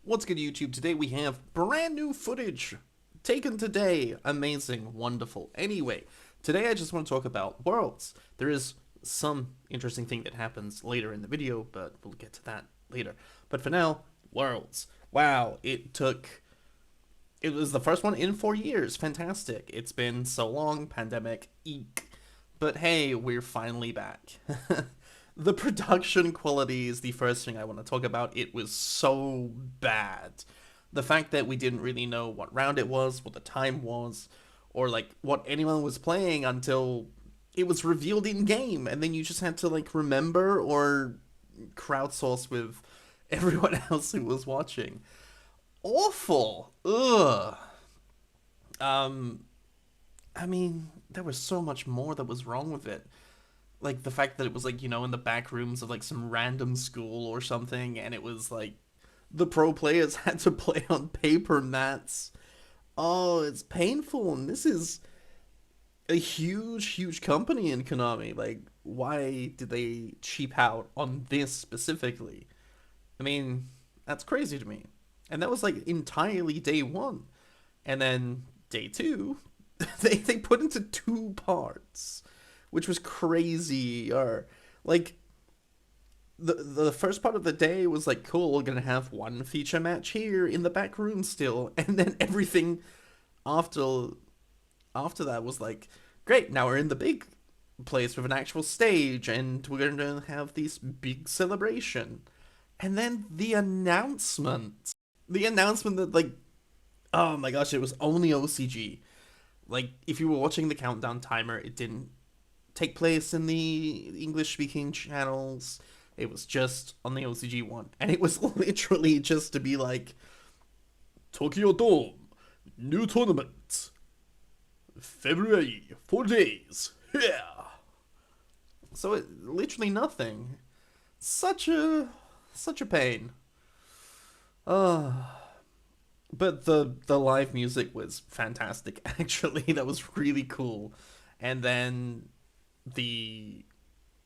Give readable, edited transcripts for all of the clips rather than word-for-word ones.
What's good, YouTube? Today we have brand new footage taken today. Amazing, wonderful. Anyway, today I just want to talk about Worlds. There is some interesting thing that happens later in the video, but we'll get to that later. But for now, Worlds. Wow, it was the first one in 4 years. Fantastic. It's been so long, pandemic, eek. But hey, we're finally back. The production quality is the first thing I want to talk about. It was so bad. The fact that we didn't really know what round it was, what the time was, or like what anyone was playing until it was revealed in game, and then you just had to like remember or crowdsource with everyone else who was watching. Awful. Ugh. Um, I mean, there was so much more that was wrong with it. Like the fact that it was like, in the back rooms of like some random school or something, and it was like the pro players had to play on paper mats. Oh, it's painful, and this is a huge company in Konami. Like, why did they cheap out on this specifically? I mean, that's crazy to me. And that was like entirely day one. And then day two, they put into two parts, which was crazy. Or like the first part of the day was like, cool, we're gonna have one feature match here in the back room still, and then everything after after that was like, great, now we're in the big place with an actual stage, and we're gonna have this big celebration. And then the announcement that like, oh my gosh, it was only OCG. Like, if you were watching the countdown timer, it didn't take place in the English speaking channels. It was just on the OCG one. And it was literally just to be like, Tokyo Dome, new tournament, February, 4 days, yeah. So literally nothing. Such a pain. Uh, but the live music was fantastic, actually. That was really cool. And then the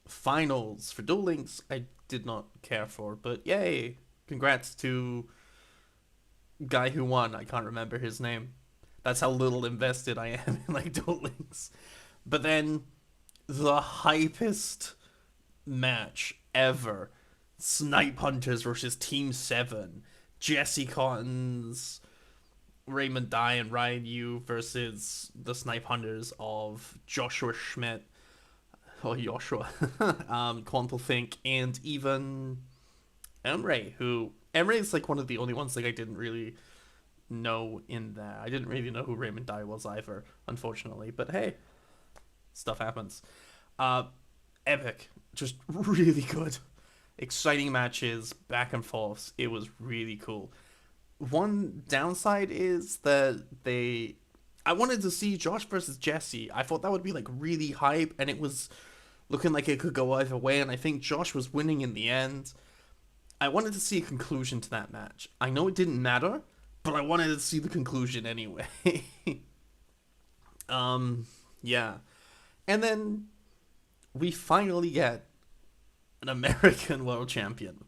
finals for Duel Links, I did not care for, but yay! Congrats to guy who won. I can't remember his name. That's how little invested I am in like Duel Links. But then the hypest match ever: Snipe Hunters versus Team Seven. Jesse Cotton's Raymond Dye and Ryan Yu versus the Snipe Hunters of Joshua Schmidt, or Joshua, Quantal Fink, and even Emre, who Emre is like one of the only ones like I didn't really know in that. I didn't really know who Raymond Dye was either, unfortunately. But hey, stuff happens. Uh, Epic, just really good, exciting matches, back and forths. It was really cool. One downside is that I wanted to see Josh versus Jesse. I thought that would be like really hype, and it was looking like it could go either way, and I think Josh was winning in the end. I wanted to see a conclusion to that match. I know it didn't matter, but I wanted to see the conclusion anyway. Yeah. And then we finally get an American world champion.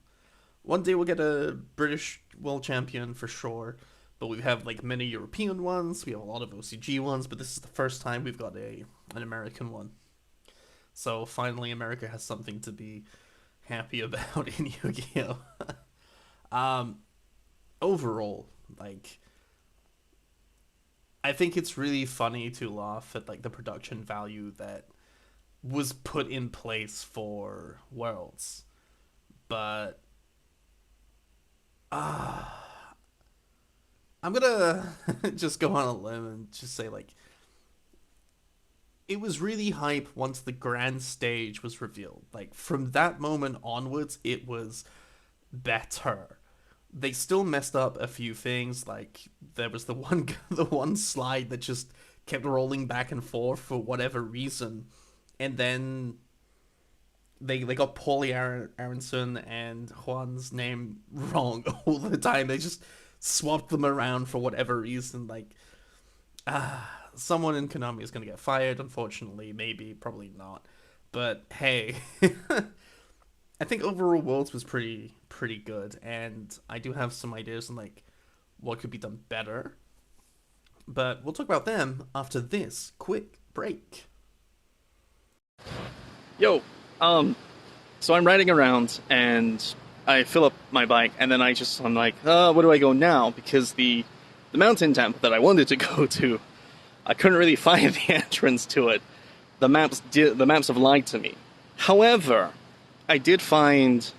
One day we'll get a British world champion for sure, but we have like many European ones. We have a lot of OCG ones, but this is the first time we've got an American one. So finally, America has something to be happy about in Yu-Gi-Oh. um, Overall, like, I think it's really funny to laugh at like the production value that was put in place for Worlds, but uh, I'm gonna just go on a limb and just say like it was really hype once the grand stage was revealed. Like from that moment onwards, it was better. They still messed up a few things. Like there was the one the one slide that just kept rolling back and forth for whatever reason, and then they got Paulie Aronson and Juan's name wrong all the time. They just swapped them around for whatever reason. Like someone in Konami is gonna get fired. Unfortunately, maybe, probably not. But hey, I think overall Worlds was pretty good, and I do have some ideas on like what could be done better. But we'll talk about them after this quick break. Yo, um, so I'm riding around and I fill up my bike, and then I'm like, where do I go now? Because the mountain temple that I wanted to go to, I couldn't really find the entrance to it. The maps have lied to me. However, I did find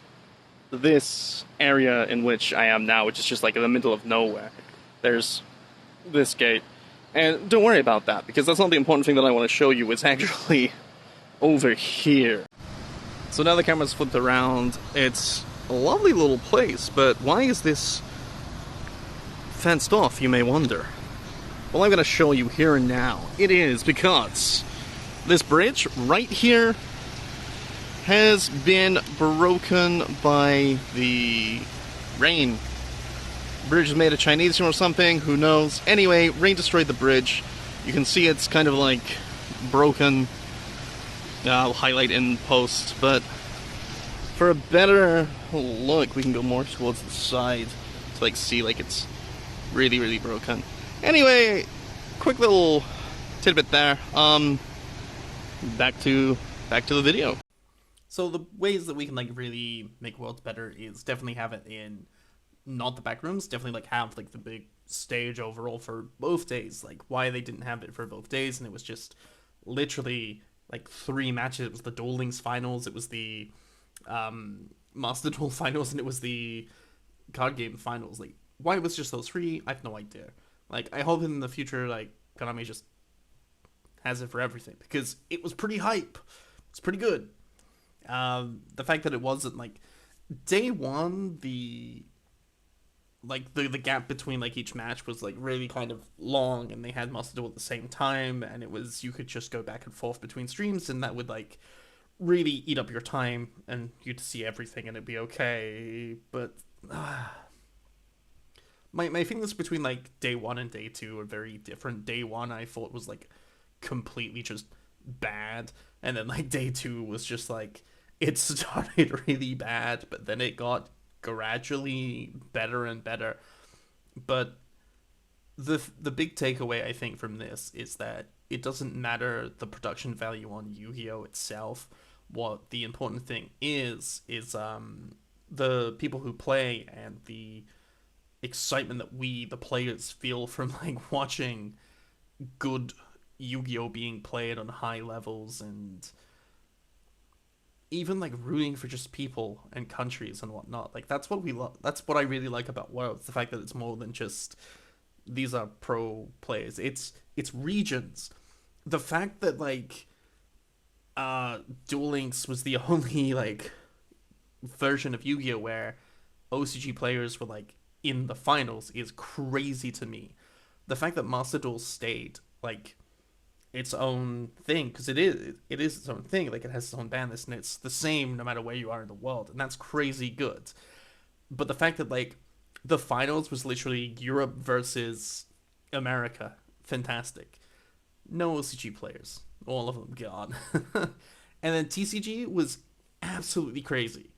this area in which I am now, which is just like in the middle of nowhere. There's this gate. And don't worry about that, because that's not the important thing that I want to show you. It's actually over here. So now the camera's flipped around. It's a lovely little place, but why is this fenced off, you may wonder? Well, I'm going to show you here and now. It is because this bridge right here has been broken by the rain. Bridge is made of Chinese or something, who knows. Anyway, rain destroyed the bridge. You can see it's kind of like broken. I'll highlight in post, but for a better look, we can go more towards the side to like see like it's really, really broken. Anyway, quick little tidbit there. Back to the video. So the ways that we can like really make Worlds better is definitely have it in not the back rooms, definitely like have like the big stage overall for both days. Like why they didn't have it for both days, and it was just literally like 3 matches. It was the Duel Links finals, it was the Master Duel finals, and it was the card game finals. Like why it was just those 3, I have no idea. Like I hope in the future like Konami just has it for everything, because it was pretty hype. It's pretty good. The fact that it wasn't like day one, the gap between like each match was like really kind of long, and they had Master Duel at the same time, and it was, you could just go back and forth between streams, and that would like really eat up your time, and you'd see everything and it'd be okay. But my feelings between like day one and day two are very different. Day one I thought was like completely just bad, and then like day two was just like, it started really bad, but then it got gradually better and better. But the big takeaway I think from this is that it doesn't matter the production value on Yu-Gi-Oh itself. What the important thing is the people who play and the excitement that we the players feel from like watching good Yu-Gi-Oh being played on high levels, and even like rooting for just people and countries and whatnot. Like that's what we love. That's what I really like about Worlds. The fact that it's more than just these are pro players. It's regions. The fact that like Duel Links was the only like version of Yu-Gi-Oh where OCG players were like in the finals is crazy to me. The fact that Master Duel stayed like its own thing, because it is its own thing, like it has its own bandness, and it's the same no matter where you are in the world, and that's crazy good. But the fact that like the finals was literally Europe versus America, fantastic. No OCG players, all of them gone. And then TCG was absolutely crazy.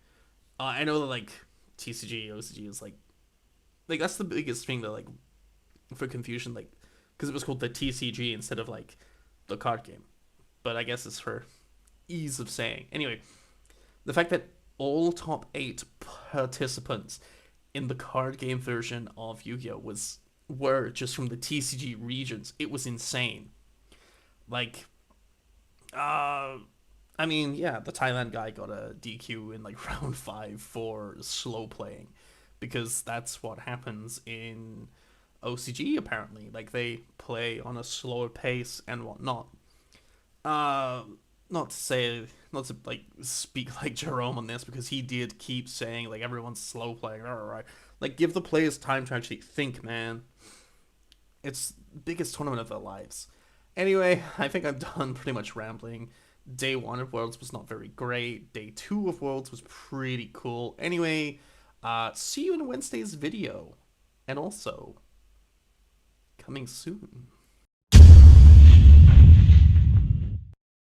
I know that like TCG OCG is like that's the biggest thing that like for confusion, like because it was called the TCG instead of like the card game, but I guess it's for ease of saying. Anyway, the fact that all top 8 participants in the card game version of Yu-Gi-Oh were just from the TCG regions, it was insane. Like, I mean, yeah, the Thailand guy got a DQ in like round 5 for slow playing, because that's what happens in OCG apparently. Like they play on a slower pace and whatnot. Not to like speak like Jerome on this, because he did keep saying like everyone's slow playing. Right, like give the players time to actually think, man. It's the biggest tournament of their lives. Anyway, I think I'm done pretty much rambling. Day 1 of Worlds was not very great. Day 2 of Worlds was pretty cool. Anyway, see you in Wednesday's video, and also coming soon.